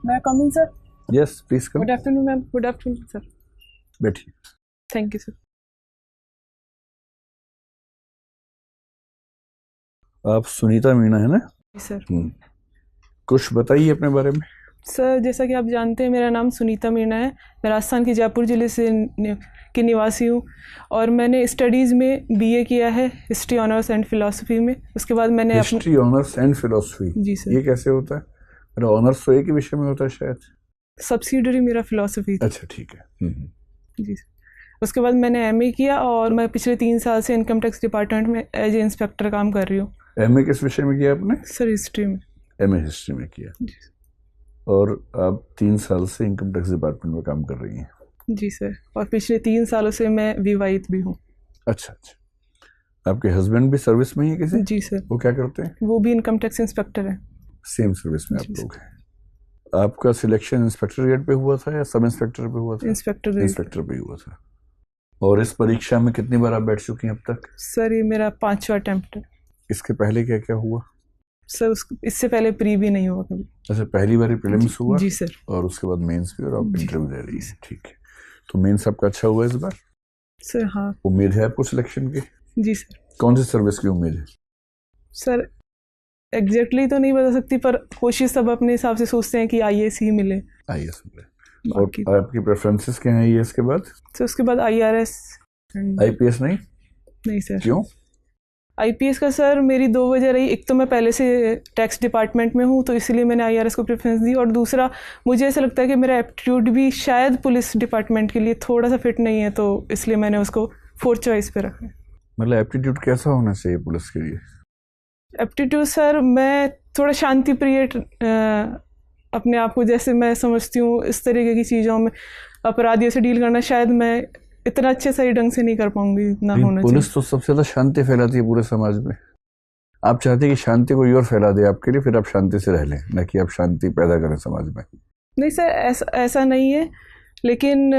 मैं coming sir? Yes please come. Good afternoon ma'am. Good afternoon sir. बैठिए। Thank you sir. आप सुनीता मीणा है ना? सर कुछ बताइए अपने बारे में। सर जैसा कि आप जानते हैं मेरा नाम सुनीता मीणा है। मैं राजस्थान के जयपुर ज़िले से की निवासी हूँ और मैंने स्टडीज़ में बीए किया है हिस्ट्री ऑनर्स एंड फिलॉसफी में। उसके बाद मैंने हिस्ट्री ऑनर्स एंड फिलोसफी? जी सर। ये कैसे होता है? मेरा ऑनर्स तो एक ही विषय में होता है शायद। सब्सिडरी मेरा फिलॉसफी। अच्छा ठीक है। जी सर। उसके बाद मैंने एमए किया और मैं पिछले 3 साल से इनकम टैक्स डिपार्टमेंट में एज ए इंस्पेक्टर काम कर रही हूँ। एमए किस विषय में किया आपने? सर हिस्ट्री में। एमए हिस्ट्री में किया। जी और आप 3 साल से इनकम टैक्स डिपार्टमेंट में काम कर रही हैं? जी सर। और पिछले 3 सालों से मैं विवाहित भी हूँ। अच्छा अच्छा। आपके हस्बैंड भी सर्विस में ही है किसी? जी सर। वो क्या करते हैं? वो भी इनकम टैक्स इंस्पेक्टर है। सेम सर्विस में आप जी लोग हैं। आपका सिलेक्शन इंस्पेक्टर ग्रेड पे हुआ था या सब इंस्पेक्टर पे हुआ था? इंस्पेक्टर इंस्पेक्टर पे हुआ था। और इस परीक्षा में कितनी बार आप बैठ चुकी हैं अब तक? सर ये मेरा 5वां अटेम्प्ट है। इसके पहले क्या क्या हुआ? सर इससे पहले प्री भी नहीं हुआ कभी। अच्छा, पहली बार प्रीलिम्स हुआ? जी सर। और उसके बाद मेंस भी, और आप जी। इंटरव्यू दे रही हैं। ठीक है। तो मेंस आपका अच्छा हुआ इस बार? सर हाँ। उम्मीद है आपको सिलेक्शन की? जी सर। कौन सी सर्विस की उम्मीद है? सर एग्जैक्टली तो नहीं बता सकती पर कोशिश सब अपने हिसाब से सोचते हैं कि आईएएस ही मिले। आईएएस मिले। और आपकी प्रेफरेंसेस क्या हैं आईएएस के बाद? सर उसके बाद आईआरएस। आईपीएस नहीं? नहीं सर। क्यों? आईपीएस का सर मेरी 2 वजह रही। एक तो मैं पहले से टैक्स डिपार्टमेंट में हूँ तो इसीलिए मैंने आईआरएस को प्रेफरेंस दी, और दूसरा मुझे ऐसा लगता है कि मेरा एप्टीट्यूड भी शायद पुलिस डिपार्टमेंट के लिए थोड़ा सा फिट नहीं है, तो इसलिए मैंने उसको 4th चॉइस पे रखा है। मतलब एप्टीट्यूड कैसा होना चाहिए पुलिस के लिए? एप्टीट्यूड सर मैं थोड़ा शांति प्रिय अपने आप को जैसे मैं समझती हूँ इस तरीके की चीज़ों में अपराधियों से डील करना शायद मैं इतना अच्छे सही ढंग से नहीं कर पाऊंगी ना होना चाहिए। पुलिस तो सबसे ज़्यादा शांति फैलाती है पूरे समाज में। आप चाहते हैं कि शांति कोई और फैला दे आपके लिए, फिर आप शांति से रह लें, न कि आप शांति पैदा करें समाज में। नहीं सर ऐसा नहीं है, लेकिन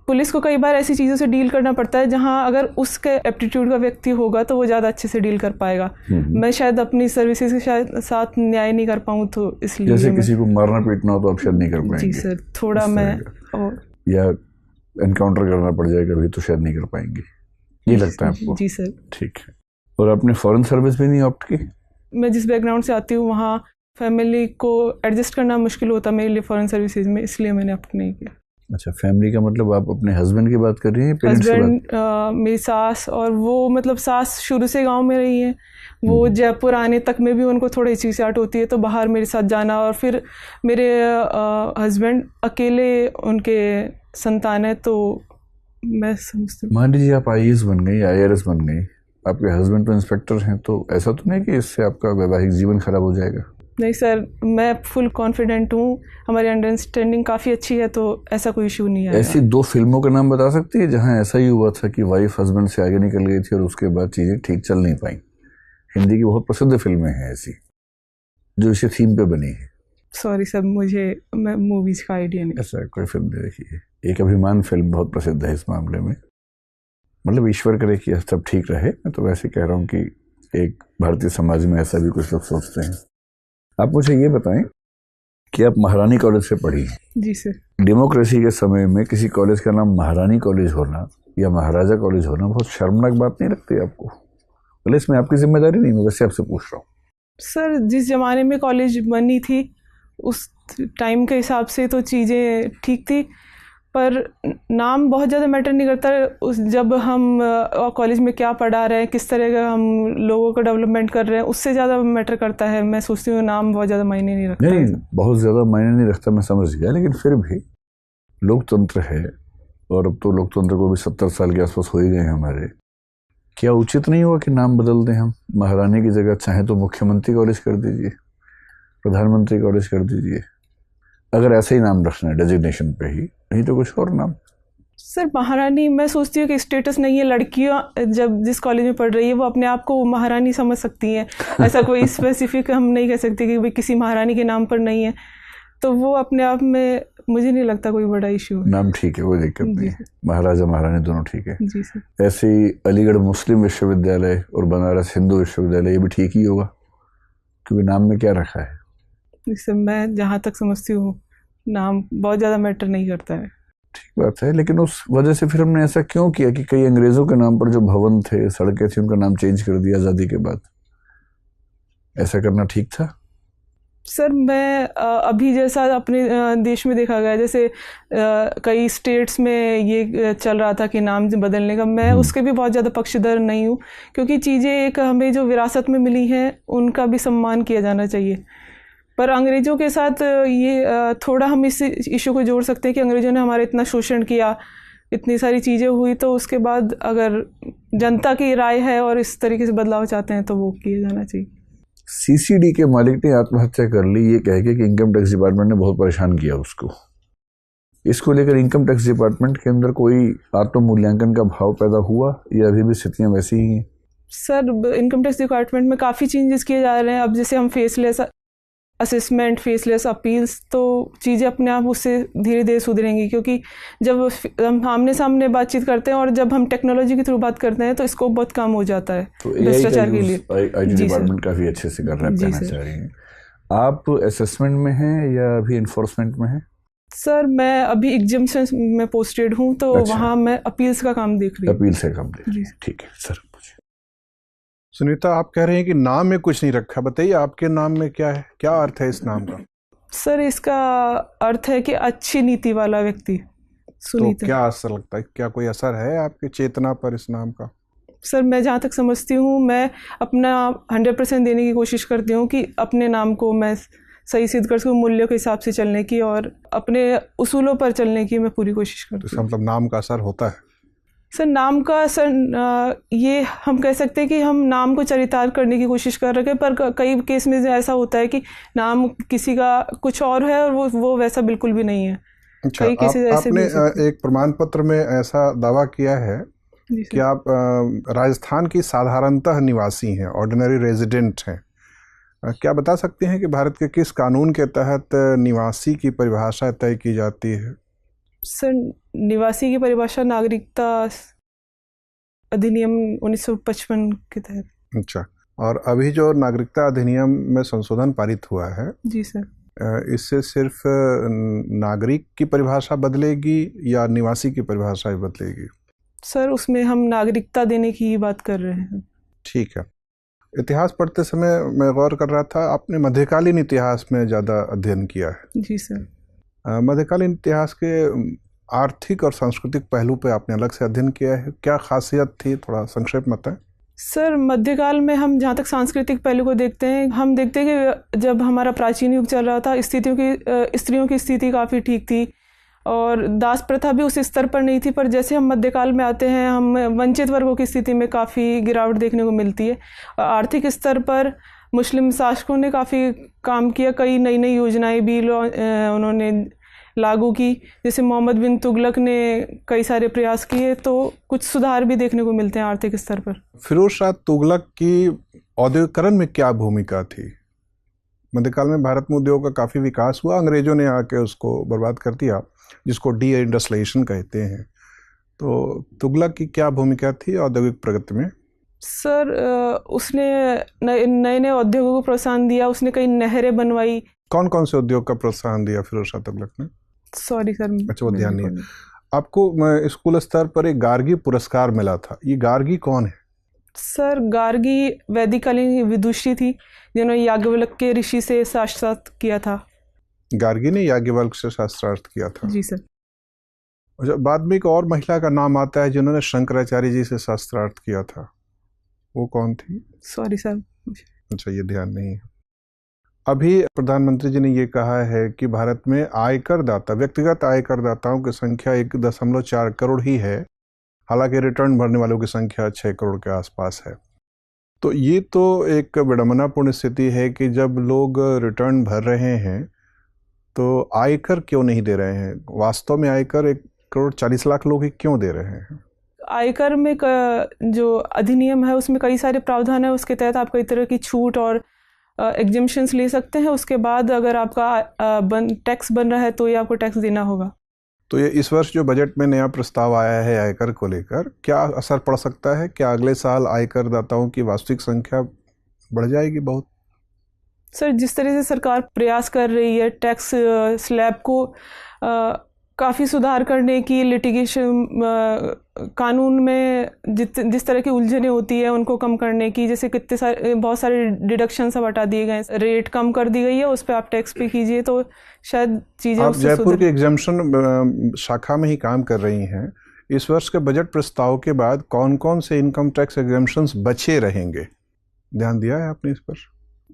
पुलिस को कई बार ऐसी चीज़ों से डील करना पड़ता है जहां अगर उसके एप्टीट्यूड का व्यक्ति होगा तो वो ज़्यादा अच्छे से डील कर पाएगा। मैं शायद अपनी सर्विसेज के साथ न्याय नहीं कर पाऊँ, तो इसलिए जैसे किसी को मारना पीटना हो तो आप शायद नहीं कर पाएंगे। जी सर। थोड़ा मैं या एनकाउंटर करना पड़ जाए कभी तो शायद नहीं कर पाएंगे, ये लगता है आपको? जी सर। ठीक है। और आपने फॉरेन सर्विस भी नहीं ऑप्ट की? मैं जिस बैकग्राउंड से आती हूँ वहाँ फैमिली को एडजस्ट करना मुश्किल होता मेरे लिए फॉरेन सर्विसेज में, इसलिए मैंने ऑप्ट नहीं किया। अच्छा, फैमिली का मतलब आप अपने हस्बैंड की बात कर रही हैं? हस्बैंड, मेरी सास, और वो मतलब सास शुरू से गांव में रही है, वो जयपुर आने तक में भी उनको थोड़ी हिचकिचाहट होती है तो बाहर मेरे साथ जाना। और फिर मेरे हस्बैंड अकेले उनके संतान है, तो मैं समझती हूँ। मान लीजिए आप आईएएस बन गई, आईआरएस बन गई, आपके हस्बैंड तो इंस्पेक्टर हैं, तो ऐसा तो नहीं कि इससे आपका वैवाहिक जीवन खराब हो जाएगा? नहीं सर, मैं फुल कॉन्फिडेंट हूँ, हमारी अंडरस्टैंडिंग काफ़ी अच्छी है, तो ऐसा कोई इशू नहीं है। ऐसी 2 फिल्मों का नाम बता सकती है जहां ऐसा ही हुआ था कि वाइफ हस्बैंड से आगे निकल गई थी और उसके बाद चीज़ें ठीक चल नहीं पाई? हिंदी की बहुत प्रसिद्ध फिल्में हैं ऐसी जो इसी थीम पे बनी है। सॉरी सर, मैं मूवीज़ का आइडिया नहीं। ऐसा कोई फिल्म नहीं देखी है? एक अभिमान फिल्म बहुत प्रसिद्ध है इस मामले में। मतलब ईश्वर करे कि सब ठीक रहे, मैं तो वैसे कह रहा हूँ कि एक भारतीय समाज में ऐसा भी कुछ लोग सोचते हैं। आप मुझे ये बताएं कि आप महारानी कॉलेज से पढ़ी हैं। जी सर। डेमोक्रेसी के समय में किसी कॉलेज का नाम महारानी कॉलेज होना या महाराजा कॉलेज होना बहुत शर्मनाक बात नहीं लगती आपको? बोले इसमें आपकी जिम्मेदारी नहीं, मैं वैसे आपसे पूछ रहा हूँ। सर जिस ज़माने में कॉलेज बनी थी उस टाइम के हिसाब से तो चीज़ें ठीक थी, पर नाम बहुत ज़्यादा मैटर नहीं करता। जब हम कॉलेज में क्या पढ़ा रहे हैं, किस तरह का हम लोगों का डेवलपमेंट कर रहे हैं, उससे ज़्यादा मैटर करता है। मैं सोचती हूँ नाम बहुत ज़्यादा मायने नहीं रखता। नहीं, बहुत ज़्यादा मायने नहीं रखता, मैं समझ गया, लेकिन फिर भी लोकतंत्र है और अब तो लोकतंत्र को भी 70 साल के आसपास हो ही गए हैं हमारे। क्या उचित नहीं हुआ कि नाम बदल दें हम? महारानी की जगह चाहे तो मुख्यमंत्री कॉलेज कर दीजिए, प्रधानमंत्री कॉलेज कर दीजिए, अगर ऐसे ही नाम रखना है डेजिग्नेशन पे ही, नहीं तो कुछ और नाम। सर महारानी मैं सोचती हूँ कि स्टेटस नहीं है। लड़कियाँ जब जिस कॉलेज में पढ़ रही है वो अपने आप को महारानी समझ सकती हैं। ऐसा कोई स्पेसिफिक हम नहीं कह सकते कि भाई किसी महारानी के नाम पर नहीं है, तो वो अपने आप में मुझे नहीं लगता कोई बड़ा इशू है। नाम ठीक है, कोई दिक्कत नहीं है, महाराजा महारानी दोनों ठीक है। जी सर। ऐसे ही अलीगढ़ मुस्लिम विश्वविद्यालय और बनारस हिंदू विश्वविद्यालय, ये भी ठीक ही होगा, क्योंकि नाम में क्या रखा है? सर मैं जहाँ तक समझती हूँ नाम बहुत ज़्यादा मैटर नहीं करता है। ठीक बात है, लेकिन उस वजह से फिर हमने ऐसा क्यों किया कि कई अंग्रेजों के नाम पर जो भवन थे, सड़कें थी, उनका नाम चेंज कर दिया आज़ादी के बाद? ऐसा करना ठीक था? सर मैं अभी जैसा अपने देश में देखा गया, जैसे कई स्टेट्स में ये चल रहा था कि नाम बदलने का, मैं उसके भी बहुत ज़्यादा पक्षधर नहीं हूँ, क्योंकि चीज़ें एक हमें जो विरासत में मिली हैं उनका भी सम्मान किया जाना चाहिए। पर अंग्रेज़ों के साथ ये थोड़ा हम इस इशू को जोड़ सकते हैं कि अंग्रेज़ों ने हमारा इतना शोषण किया, इतनी सारी चीज़ें हुई, तो उसके बाद अगर जनता की राय है और इस तरीके से बदलाव चाहते हैं तो वो किया जाना चाहिए। सीसीडी के मालिक ने आत्महत्या कर ली ये कह के कि इनकम टैक्स डिपार्टमेंट ने बहुत परेशान किया उसको। इसको लेकर इनकम टैक्स डिपार्टमेंट के अंदर कोई आत्म मूल्यांकन का भाव पैदा हुआ या अभी भी स्थितियां वैसी ही हैं? सर इनकम टैक्स डिपार्टमेंट में काफ़ी चेंजेस किए जा रहे हैं। अब जैसे हम फेसलेस असेसमेंट, फेसलेस अपील्स, तो चीज़ें अपने आप उससे धीरे धीरे सुधरेंगी, क्योंकि जब हम आमने सामने बातचीत करते हैं और जब हम टेक्नोलॉजी के थ्रू बात करते हैं तो स्कोप बहुत कम हो जाता है भ्रष्टाचार के लिए। आईटी डिपार्टमेंट काफ़ी अच्छे से कर रहा है, कहना चाह रही हैं। आप असेसमेंट में हैं या अभी इन्फोर्समेंट में हैं? सर मैं अभी एग्जाम्शन में पोस्टेड हूँ, तो अच्छा। वहाँ मैं अपील्स का काम देख रही हूँ। अपील से काम देख रही हैं, ठीक है सर। सुनीता, आप कह रहे हैं कि नाम में कुछ नहीं रखा, बताइए आपके नाम में क्या है, क्या अर्थ है इस नाम का? सर इसका अर्थ है कि अच्छी नीति वाला व्यक्ति, सुनीता। तो क्या असर लगता है, क्या कोई असर है आपकी चेतना पर इस नाम का? सर मैं जहाँ तक समझती हूँ, मैं अपना 100% देने की कोशिश करती हूँ कि अपने नाम को मैं सही सिद्ध कर सकूँ, मूल्यों के हिसाब से चलने की और अपने उसूलों पर चलने की मैं पूरी कोशिश करती हूँ। मतलब नाम का असर होता है? सर नाम का असर ये हम कह सकते हैं कि हम नाम को चरितार्थ करने की कोशिश कर रहे हैं, पर कई केस में ऐसा होता है कि नाम किसी का कुछ और है और वो वैसा बिल्कुल भी नहीं है। अच्छा, कई केसेस ऐसे आपने भी एक प्रमाण पत्र में ऐसा दावा किया है कि आप राजस्थान की साधारणतः निवासी हैं, ऑर्डिनरी रेजिडेंट हैं। क्या बता सकते हैं कि भारत के किस कानून के तहत निवासी की परिभाषा तय की जाती है? सर निवासी की परिभाषा नागरिकता अधिनियम 1955 के तहत। अच्छा, और अभी जो नागरिकता अधिनियम में संशोधन पारित हुआ है, जी सर, इससे सिर्फ नागरिक की परिभाषा बदलेगी या निवासी की परिभाषा भी बदलेगी? सर उसमें हम नागरिकता देने की ही बात कर रहे हैं। ठीक है। इतिहास पढ़ते समय मैं गौर कर रहा था, आपने मध्यकालीन इतिहास में ज़्यादा अध्ययन किया है। जी सर। मध्यकालीन इतिहास के आर्थिक और सांस्कृतिक पहलू पे आपने अलग से अध्ययन किया है, क्या खासियत थी, थोड़ा संक्षेप में बताएं। सर मध्यकाल में हम जहाँ तक सांस्कृतिक पहलू को देखते हैं, हम देखते हैं कि जब हमारा प्राचीन युग चल रहा था, स्त्रियों की स्थिति काफ़ी ठीक थी और दास प्रथा भी उस स्तर पर नहीं थी। पर जैसे हम मध्यकाल में आते हैं, हम वंचित वर्गों की स्थिति में काफ़ी गिरावट देखने को मिलती है। आर्थिक स्तर पर मुस्लिम शासकों ने काफ़ी काम किया, कई नई नई योजनाएं भी उन्होंने लागू की, जैसे मोहम्मद बिन तुगलक ने कई सारे प्रयास किए, तो कुछ सुधार भी देखने को मिलते हैं आर्थिक स्तर पर। फिरोज शाह तुगलक की औद्योगिकरण में क्या भूमिका थी? मध्यकाल में भारत में उद्योग का काफ़ी विकास हुआ, अंग्रेजों ने आके उसको बर्बाद कर दिया, जिसको डी इंडस्ट्रियलाइजेशन कहते हैं। तो तुगलक की क्या भूमिका थी औद्योगिक प्रगति में? सर उसने नए नए उद्योगों को प्रोत्साहन दिया, उसने कई नहरें बनवाई। कौन कौन से उद्योग का प्रोत्साहन दिया फिरोज शाह तुगलक ने? सॉरी सर, अच्छा वो ध्यान नहीं है आपको। स्कूल स्तर पर एक गार्गी पुरस्कार मिला था, ये गार्गी कौन है? सर गार्गी वैदिककालीन विदुषी थी, जिन्होंने याज्ञवल्क्य ऋषि से शास्त्रार्थ किया था। गार्गी ने याज्ञवल्क्य से शास्त्रार्थ किया था? जी सर। अच्छा, बाद में एक और महिला का नाम आता है जिन्होंने शंकराचार्य जी से शास्त्रार्थ किया था, वो कौन थी? Sorry sir. अच्छा, ये ध्यान नहीं है। अभी प्रधानमंत्री जी ने ये कहा है कि भारत में आयकर दाता, व्यक्तिगत आयकर दाताओं की संख्या 1.4 करोड़ ही है, हालांकि रिटर्न भरने वालों की संख्या 6 करोड़ के आसपास है। तो ये तो एक विडंबनापूर्ण स्थिति है कि जब लोग रिटर्न भर रहे हैं तो आयकर क्यों नहीं दे रहे हैं? वास्तव में आयकर 1.40 करोड़ लोग ही क्यों दे रहे हैं? आयकर में जो अधिनियम है उसमें कई सारे प्रावधान है, उसके तहत आप कई तरह की छूट और एग्जेम्पशंस ले सकते हैं। उसके बाद अगर आपका टैक्स बन रहा है तो ये आपको टैक्स देना होगा। तो ये इस वर्ष जो बजट में नया प्रस्ताव आया है आयकर को लेकर, क्या असर पड़ सकता है? क्या अगले साल आयकर दाताओं की वास्तविक संख्या बढ़ जाएगी बहुत? सर, जिस तरह से सरकार प्रयास कर रही है टैक्स स्लैब को काफ़ी सुधार करने की, लिटिगेशन कानून में जिस तरह की उलझनें होती है उनको कम करने की, जैसे कितने सारे बहुत सारे डिडक्शन सब हटा दिए गए, रेट कम कर दी गई है, उस पर आप टैक्स पे कीजिए, तो शायद चीज़ें आप जयपुर के एग्जाम्पशन शाखा में ही काम कर रही हैं। इस वर्ष के बजट प्रस्ताव के बाद कौन कौन से इनकम टैक्स एग्जाम्पशंस बचे रहेंगे, ध्यान दिया है आपने इस पर?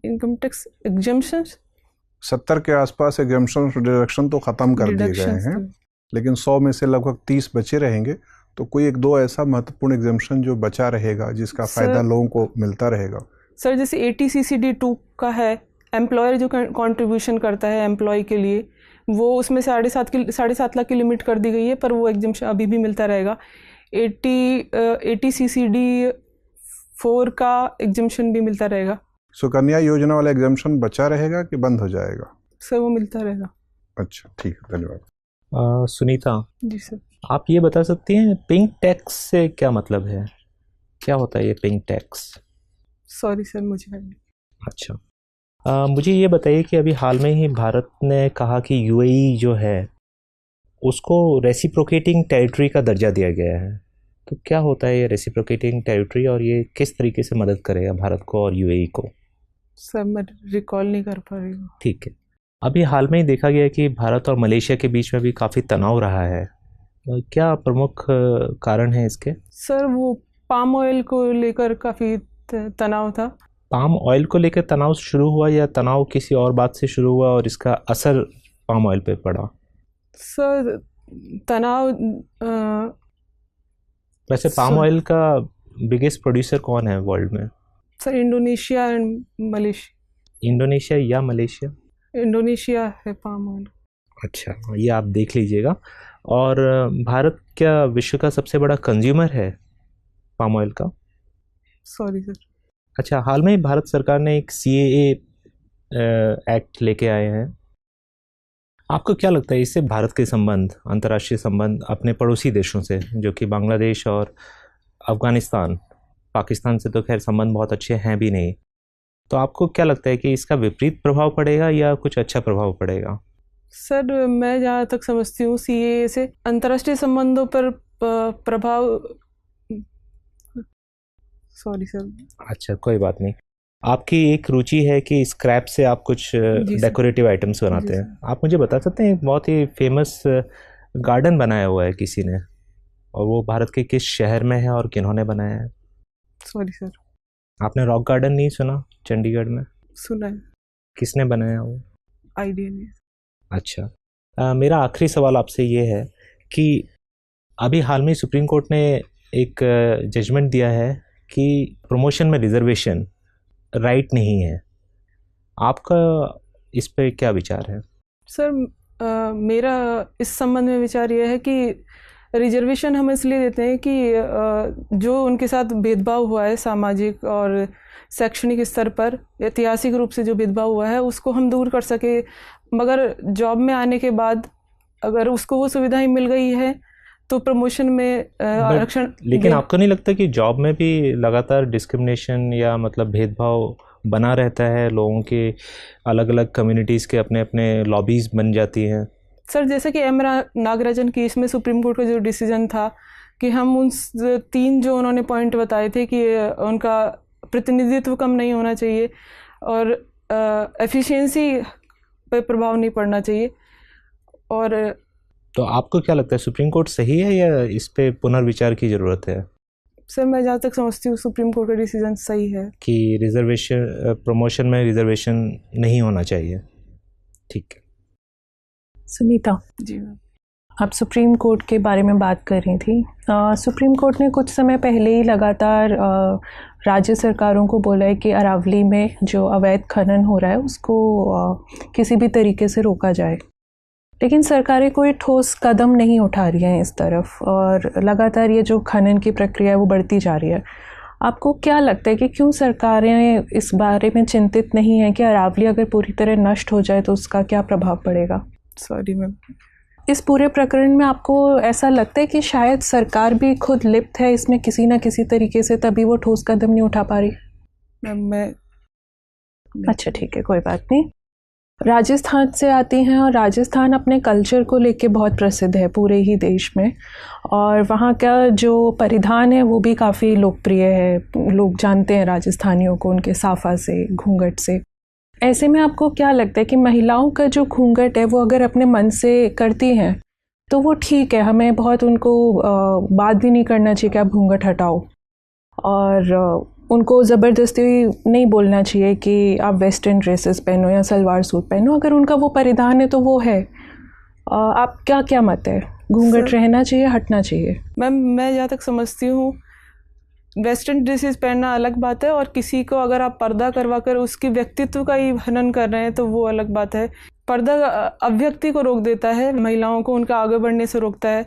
इनकम टैक्स एग्जाम्पशंस 70 के आसपास एग्जाम्पशन डिडक्शन तो ख़त्म कर दिए गए हैं, लेकिन 100 में से लगभग 30 बचे रहेंगे। तो कोई एक दो ऐसा महत्वपूर्ण एग्जाम्पशन जो बचा रहेगा जिसका फ़ायदा लोगों को मिलता रहेगा? सर, जैसे ATCCD 2 का है, एम्प्लॉयर जो कंट्रीब्यूशन करता है एम्प्लॉय के लिए, वो उसमें 7.5 लाख की लिमिट कर दी गई है, पर वो एग्जाम्पशन अभी भी मिलता रहेगा। ATCCD 4 का एग्जाम्पशन भी मिलता रहेगा। सुकन्या योजना वाला एग्जाम्पशन बचा रहेगा कि बंद हो जाएगा? सर, वो मिलता रहेगा। अच्छा, ठीक है, धन्यवाद। सुनीता जी सर, आप ये बता सकती हैं पिंक टैक्स से क्या मतलब है, क्या होता है ये पिंक टैक्स? सॉरी सर, मुझे नहीं। अच्छा, मुझे ये बताइए कि अभी हाल में ही भारत ने कहा कि UAE जो है उसको रेसिप्रोकेटिंग टेरिटरी का दर्जा दिया गया है, तो क्या होता है ये रेसिप्रोकेटिंग टेरिटरी और ये किस तरीके से मदद करेगा भारत को और UAE को? सर, मैं रिकॉल नहीं कर पा रही हूँ। ठीक है, अभी हाल में ही देखा गया कि भारत और मलेशिया के बीच में भी काफ़ी तनाव रहा है, क्या प्रमुख कारण है इसके? सर, वो पाम ऑयल को लेकर काफ़ी तनाव था। पाम ऑयल को लेकर तनाव शुरू हुआ या तनाव किसी और बात से शुरू हुआ और इसका असर पाम ऑयल पे पड़ा? सर, तनाव वैसे पाम ऑयल का बिगेस्ट प्रोड्यूसर कौन है वर्ल्ड में? Sir, Indonesia and Malaysia. Indonesia या मलेशिया? इंडोनेशिया है पाम ऑयल। अच्छा, ये आप देख लीजिएगा। और भारत क्या विश्व का सबसे बड़ा कंज्यूमर है पाम ऑयल का? Sorry sir. अच्छा, हाल में ही भारत सरकार ने एक CAA एक्ट लेके आए हैं, आपको क्या लगता है इससे भारत के संबंध, अंतर्राष्ट्रीय संबंध अपने पड़ोसी देशों से जो कि बांग्लादेश और अफ़गानिस्तान, पाकिस्तान से तो खैर संबंध बहुत अच्छे हैं भी नहीं, तो आपको क्या लगता है कि इसका विपरीत प्रभाव पड़ेगा या कुछ अच्छा प्रभाव पड़ेगा? सर, मैं जहाँ तक समझती हूँ CAA से अंतर्राष्ट्रीय संबंधों पर प्रभाव, सॉरी सर। अच्छा, कोई बात नहीं। आपकी एक रुचि है कि स्क्रैप से आप कुछ डेकोरेटिव आइटम्स बनाते हैं, आप मुझे बता सकते हैं? एक बहुत ही फेमस गार्डन बनाया हुआ है किसी ने, और वो भारत के किस शहर में है और किन्होंने बनाया है? Sorry sir. आपने रॉक गार्डन नहीं सुना चंडीगढ़ में? सुना है। किसने बनाया वो? आइडिया नहीं। अच्छा, मेरा आखिरी सवाल आपसे ये है कि अभी हाल में सुप्रीम कोर्ट ने एक जजमेंट दिया है कि प्रमोशन में रिजर्वेशन राइट नहीं है, आपका इस पे क्या विचार है? सर, मेरा इस संबंध में विचार यह है कि रिजर्वेशन हम इसलिए देते हैं कि जो उनके साथ भेदभाव हुआ है सामाजिक और शैक्षणिक स्तर पर, ऐतिहासिक रूप से जो भेदभाव हुआ है उसको हम दूर कर सके, मगर जॉब में आने के बाद अगर उसको वो सुविधाएं मिल गई है तो प्रमोशन में आरक्षण। लेकिन आपको नहीं लगता कि जॉब में भी लगातार डिस्क्रिमिनेशन या मतलब भेदभाव बना रहता है, लोगों के अलग अलग कम्युनिटीज़ के अपने अपने लॉबीज बन जाती हैं? सर, जैसे कि M नागराजन केस में सुप्रीम कोर्ट का जो डिसीजन था कि हम उन 3 जो उन्होंने पॉइंट बताए थे कि उनका प्रतिनिधित्व कम नहीं होना चाहिए और एफिशिएंसी पे प्रभाव नहीं पड़ना चाहिए, और तो आपको क्या लगता है सुप्रीम कोर्ट सही है या इस पे पुनर्विचार की ज़रूरत है? सर, मैं जहाँ तक समझती हूँ सुप्रीम कोर्ट का डिसीजन सही है कि रिजर्वेशन, प्रमोशन में रिजर्वेशन नहीं होना चाहिए। ठीक है। सुनीता जी मैम, आप सुप्रीम कोर्ट के बारे में बात कर रही थी। सुप्रीम कोर्ट ने कुछ समय पहले ही लगातार राज्य सरकारों को बोला है कि अरावली में जो अवैध खनन हो रहा है उसको किसी भी तरीके से रोका जाए, लेकिन सरकारें कोई ठोस कदम नहीं उठा रही हैं इस तरफ और लगातार ये जो खनन की प्रक्रिया है वो बढ़ती जा रही है। आपको क्या लगता है कि क्यों सरकारें इस बारे में चिंतित नहीं हैं कि अरावली अगर पूरी तरह नष्ट हो जाए तो उसका क्या प्रभाव पड़ेगा? Sorry ma'am. इस पूरे प्रकरण में आपको ऐसा लगता है कि शायद सरकार भी खुद लिप्त है इसमें किसी ना किसी तरीके से, तभी वो ठोस कदम नहीं उठा पा रही? मैम, मैं अच्छा ठीक है, कोई बात नहीं। राजस्थान से आती हैं और राजस्थान अपने कल्चर को लेके बहुत प्रसिद्ध है पूरे ही देश में, और वहाँ का जो परिधान है वो भी काफ़ी लोकप्रिय है। लोग जानते हैं राजस्थानियों को उनके साफा से, घूंघट से। ऐसे में आपको क्या लगता है कि महिलाओं का जो घूंघट है वो अगर अपने मन से करती हैं तो वो ठीक है, हमें बहुत उनको बात भी नहीं करना चाहिए कि आप घूंघट हटाओ, और उनको ज़बरदस्ती नहीं बोलना चाहिए कि आप वेस्टर्न ड्रेसेस पहनो या सलवार सूट पहनो, अगर उनका वो परिधान है तो वो है। आप क्या मत है, घूंघट रहना चाहिए, हटना चाहिए? मैम मैं जहाँ तक समझती हूँ वेस्टर्न ड्रेसेस पहनना अलग बात है, और किसी को अगर आप पर्दा करवा कर उसके व्यक्तित्व का ही हनन कर रहे हैं तो वो अलग बात है। पर्दा अभिव्यक्ति को रोक देता है, महिलाओं को उनका आगे बढ़ने से रोकता है।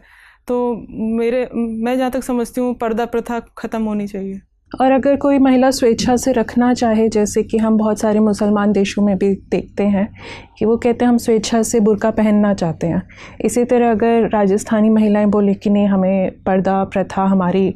तो मैं जहाँ तक समझती हूँ पर्दा प्रथा ख़त्म होनी चाहिए। और अगर कोई महिला स्वेच्छा से रखना चाहे, जैसे कि हम बहुत सारे मुसलमान देशों में भी देखते हैं कि वो कहते हैं हम स्वेच्छा से बुर्का पहनना चाहते हैं, इसी तरह अगर राजस्थानी महिलाएं बोले कि नहीं हमें पर्दा प्रथा हमारी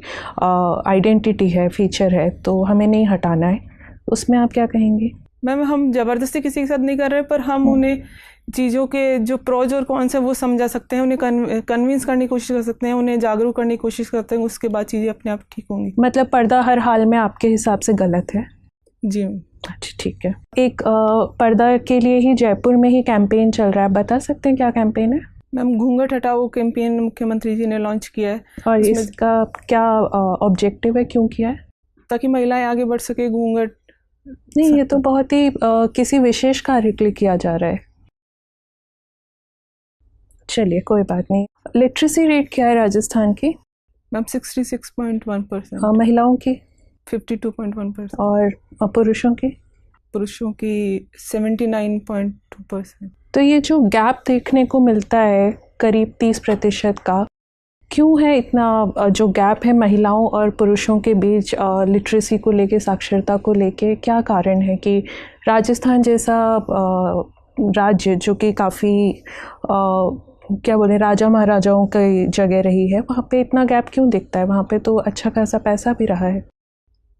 आइडेंटिटी है, फीचर है, तो हमें नहीं हटाना है, उसमें आप क्या कहेंगी? मैम हम ज़बरदस्ती किसी के साथ नहीं कर रहे, पर हम उन्हें चीज़ों के जो प्रोज और कॉन्स है वो समझा सकते हैं, उन्हें कन्विंस करने की कोशिश कर सकते हैं, उन्हें जागरूक करने की कोशिश करते हैं, उसके बाद चीज़ें अपने आप ठीक होंगी। मतलब पर्दा हर हाल में आपके हिसाब से गलत है? जी। अच्छा ठीक है। एक पर्दा के लिए ही जयपुर में ही कैंपेन चल रहा है, बता सकते हैं क्या कैंपेन है? मैम घूंघट हटाओ कैंपेन मुख्यमंत्री जी ने लॉन्च किया है। और इसका क्या ऑब्जेक्टिव है, क्यों किया है? ताकि महिलाएं आगे बढ़ सके। घूंघट नहीं, ये तो बहुत ही किसी विशेष कार्य के लिए किया जा रहा है। चलिए कोई बात नहीं। लिटरेसी रेट क्या है राजस्थान की? मैम 66.1%। महिलाओं की 52.1%। और पुरुषों की? पुरुषों की 79.2%। तो ये जो गैप देखने को मिलता है करीब 30% का, क्यों है इतना जो गैप है महिलाओं और पुरुषों के बीच लिटरेसी को लेके, साक्षरता को लेके? क्या कारण है कि राजस्थान जैसा राज्य जो कि काफ़ी क्या बोले राजा महाराजाओं की जगह रही है, वहाँ पे इतना गैप क्यों दिखता है? वहाँ पे तो अच्छा खासा पैसा भी रहा है।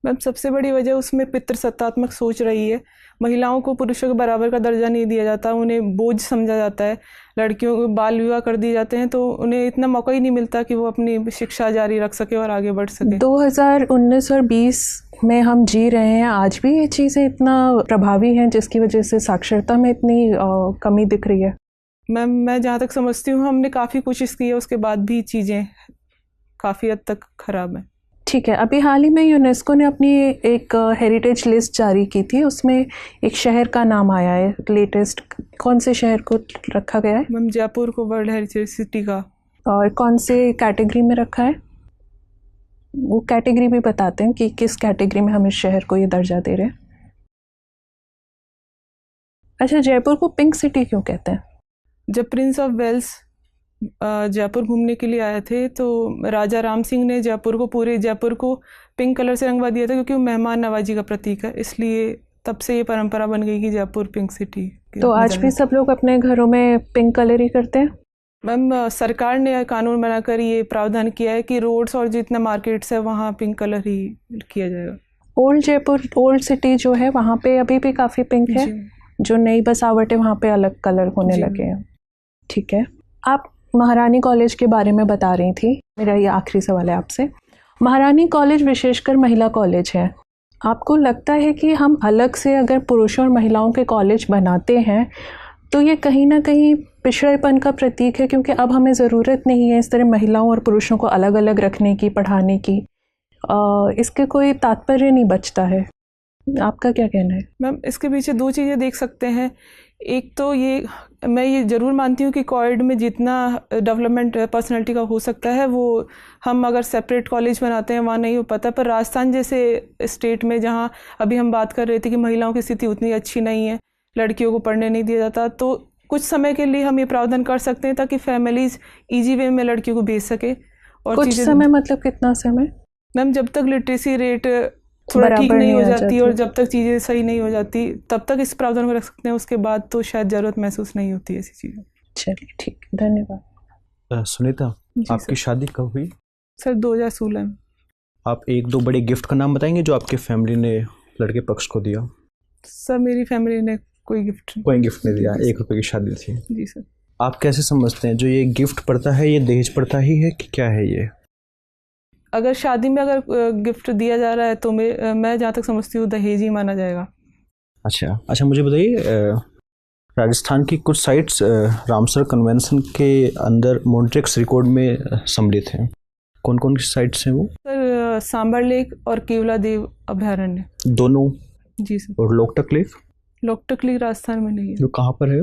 मैम सबसे बड़ी वजह उसमें पितृसत्तात्मक सोच रही है। महिलाओं को पुरुषों के बराबर का दर्जा नहीं दिया जाता, उन्हें बोझ समझा जाता है। लड़कियों को बाल विवाह कर दिए जाते हैं, तो उन्हें इतना मौका ही नहीं मिलता कि वो अपनी शिक्षा जारी रख सके और आगे बढ़ सके। 2019 और 20 में हम जी रहे हैं, आज भी ये चीज़ें इतना प्रभावी हैं जिसकी वजह से साक्षरता में इतनी कमी दिख रही है। मैम मैं जहाँ तक समझती हूँ हमने काफ़ी कोशिश की है, उसके बाद भी चीज़ें काफ़ी हद तक ख़राब हैं। ठीक है। अभी हाल ही में यूनेस्को ने अपनी एक हेरिटेज लिस्ट जारी की थी, उसमें एक शहर का नाम आया है लेटेस्ट। कौन से शहर को रखा गया है? मैम जयपुर को वर्ल्ड हेरिटेज सिटी का। और कौन से कैटेगरी में रखा है? वो कैटेगरी भी बताते हैं कि किस कैटेगरी में हम इस शहर को ये दर्जा दे रहे हैं। अच्छा, जयपुर को पिंक सिटी क्यों कहते हैं? जब प्रिंस ऑफ वेल्स जयपुर घूमने के लिए आए थे तो राजा राम सिंह ने पूरे जयपुर को पिंक कलर से रंगवा दिया था, क्योंकि वो मेहमान नवाजी का प्रतीक है। इसलिए तब से ये परंपरा बन गई कि जयपुर पिंक सिटी। तो आज भी सब लोग अपने घरों में पिंक कलर ही करते हैं? मैम सरकार ने कानून बनाकर ये प्रावधान किया है कि रोड्स और जितना मार्केट्स है वहाँ पिंक कलर ही किया जाएगा। ओल्ड जयपुर, ओल्ड सिटी जो है वहाँ पे अभी भी काफ़ी पिंक है, जो नई बसावट है वहाँ पे अलग कलर होने लगे हैं। ठीक है। आप महारानी कॉलेज के बारे में बता रही थी, मेरा ये आखिरी सवाल है आपसे। महारानी कॉलेज विशेषकर महिला कॉलेज है, आपको लगता है कि हम अलग से अगर पुरुषों और महिलाओं के कॉलेज बनाते हैं तो ये कहीं ना कहीं पिछड़ेपन का प्रतीक है? क्योंकि अब हमें ज़रूरत नहीं है इस तरह महिलाओं और पुरुषों को अलग अलग रखने की, पढ़ाने की। इसके कोई तात्पर्य नहीं बचता है। आपका क्या कहना है? मैम इसके पीछे दो चीज़ें देख सकते हैं। एक तो ये मैं ये ज़रूर मानती हूँ कि कॉलेज में जितना डेवलपमेंट पर्सनालिटी का हो सकता है वो हम अगर सेपरेट कॉलेज बनाते हैं वहाँ नहीं हो पाता। पर राजस्थान जैसे स्टेट में जहाँ अभी हम बात कर रहे थे कि महिलाओं की स्थिति उतनी अच्छी नहीं है, लड़कियों को पढ़ने नहीं दिया जाता, तो कुछ समय के लिए हम ये प्रावधान कर सकते हैं ताकि फैमिलीज ईजी वे में लड़कियों को भेज सके। और कुछ समय मतलब कितना समय? मैम जब तक लिटरेसी रेट थोड़ा ठीक नहीं हो जाती और जब तक चीज़ें सही नहीं हो जाती तब तक इस प्रावधान को रख सकते हैं, उसके बाद तो शायद ज़रूरत महसूस नहीं होती ऐसी चीज़ें। चलिए ठीक, धन्यवाद। सुनीता, आपकी शादी कब हुई? सर 2016 में। आप एक दो बड़े गिफ्ट का नाम बताएंगे जो आपके फैमिली ने लड़के पक्ष को दिया? सर मेरी फैमिली ने कोई गिफ्ट नहीं दिया, 1 रुपए की शादी थी। जी सर। आप कैसे समझते हैं जो ये गिफ्ट पड़ता है, ये दहेज पड़ता ही है कि क्या है ये? अगर शादी में अगर गिफ्ट दिया जा रहा है तो मैं जहाँ तक समझती हूँ दहेज ही माना जाएगा। अच्छा, मुझे बताइए, राजस्थान की कुछ साइट्स रामसर कन्वेंशन के अंदर मॉन्ट्रिक्स रिकॉर्ड में सम्मिलित हैं। कौन कौन सी साइट्स हैं वो? सर सांबर लेक और केवला देव अभयारण्य दोनों? जी सर। और लोकटक लेक? लोकटक लेक राजस्थान में नहीं है। जो कहाँ पर है?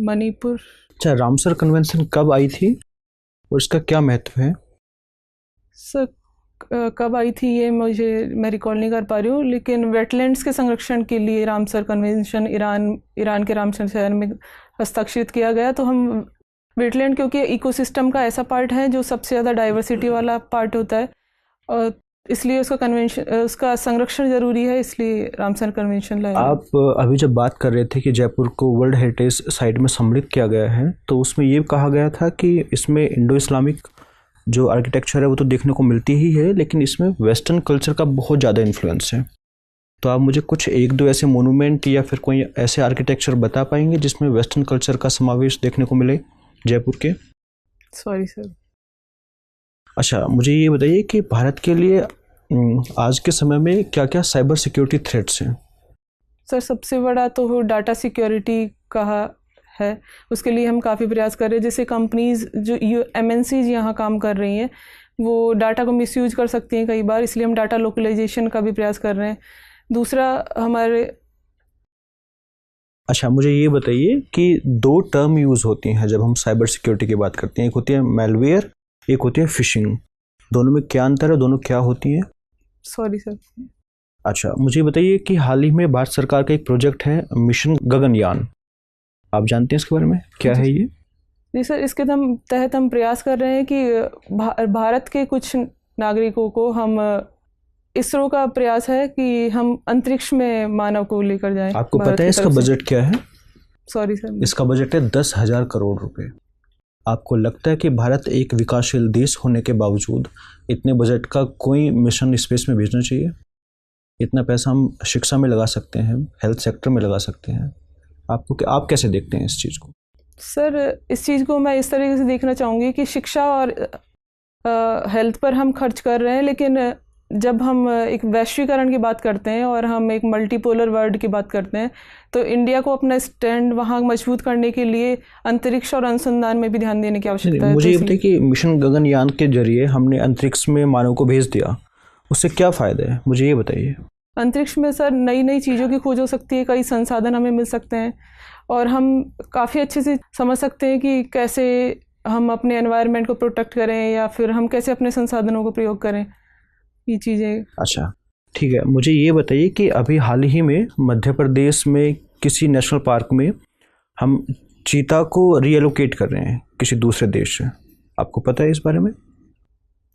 मणिपुर। अच्छा, रामसर कन्वेंशन कब आई थी और इसका क्या महत्व है? सर कब आई थी ये मैं रिकॉल नहीं कर पा रही हूँ, लेकिन वेटलैंड्स के संरक्षण के लिए रामसर कन्वेंशन ईरान के रामसर शहर में हस्ताक्षरित किया गया। तो हम वेटलैंड क्योंकि इकोसिस्टम का ऐसा पार्ट है जो सबसे ज़्यादा डाइवर्सिटी वाला पार्ट होता है, और इसलिए उसका संरक्षण ज़रूरी है, इसलिए रामसर कन्वेंशन लाया। आप अभी जब बात कर रहे थे कि जयपुर को वर्ल्ड हेरिटेज साइट में सम्मिलित किया गया है, तो उसमें ये कहा गया था कि इसमें इंडो इस्लामिक जो आर्किटेक्चर है वो तो देखने को मिलती ही है, लेकिन इसमें वेस्टर्न कल्चर का बहुत ज़्यादा इन्फ्लुएंस है। तो आप मुझे कुछ 1-2 ऐसे मोनूमेंट या फिर कोई ऐसे आर्किटेक्चर बता पाएंगे जिसमें वेस्टर्न कल्चर का समावेश देखने को मिले जयपुर के? Sorry sir. अच्छा, मुझे ये बताइए कि भारत के लिए आज के समय में क्या क्या साइबर सिक्योरिटी थ्रेट्स हैं? सर सबसे बड़ा तो डाटा सिक्योरिटी का है, उसके लिए हम काफ़ी प्रयास कर रहे हैं। जैसे कंपनीज जो MNCs यहाँ काम कर रही हैं वो डाटा को मिसयूज कर सकती हैं कई बार, इसलिए हम डाटा लोकलाइजेशन का भी प्रयास कर रहे हैं। दूसरा हमारे अच्छा, मुझे ये बताइए कि 2 टर्म यूज़ होती हैं जब हम साइबर सिक्योरिटी की बात करते हैं, एक होती है मैलवेयर, एक होती है फिशिंग। दोनों में क्या अंतर है, दोनों क्या होती हैं? Sorry sir. अच्छा, मुझे बताइए कि हाल ही में भारत सरकार का एक प्रोजेक्ट है मिशन गगनयान, आप जानते हैं इसके बारे में, क्या है ये? जी सर, इसके तहत हम प्रयास कर रहे हैं कि भारत के कुछ नागरिकों को हम इसरो का प्रयास है कि हम अंतरिक्ष में मानव को लेकर जाएं। आपको पता है इसका बजट क्या है? Sorry sir. इसका बजट है 10,000 करोड़ रुपए। आपको लगता है कि भारत एक विकासशील देश होने के बावजूद इतने बजट का कोई मिशन स्पेस में भेजना चाहिए? इतना पैसा हम शिक्षा में लगा सकते हैं, हेल्थ सेक्टर में लगा सकते हैं। आप कैसे देखते हैं इस चीज़ को? सर इस चीज़ को मैं इस तरीके से देखना चाहूँगी कि शिक्षा और हेल्थ पर हम खर्च कर रहे हैं, लेकिन जब हम एक वैश्वीकरण की बात करते हैं और हम एक मल्टीपोलर वर्ल्ड की बात करते हैं, तो इंडिया को अपना स्टैंड वहाँ मजबूत करने के लिए अंतरिक्ष और अनुसंधान में भी ध्यान देने की आवश्यकता है। मुझे ये बताइए कि मिशन गगनयान के जरिए हमने अंतरिक्ष में मानव को भेज दिया, उससे क्या फ़ायदा है, मुझे ये बताइए। अंतरिक्ष में सर नई नई चीज़ों की खोज हो सकती है, कई संसाधन हमें मिल सकते हैं, और हम काफ़ी अच्छे से समझ सकते हैं कि कैसे हम अपने एनवायरनमेंट को प्रोटेक्ट करें या फिर हम कैसे अपने संसाधनों को प्रयोग करें, ये चीज़ें। अच्छा ठीक है, मुझे ये बताइए कि अभी हाल ही में मध्य प्रदेश में किसी नेशनल पार्क में हम चीता को रीएलोकेट कर रहे हैं किसी दूसरे देश से, आपको पता है इस बारे में?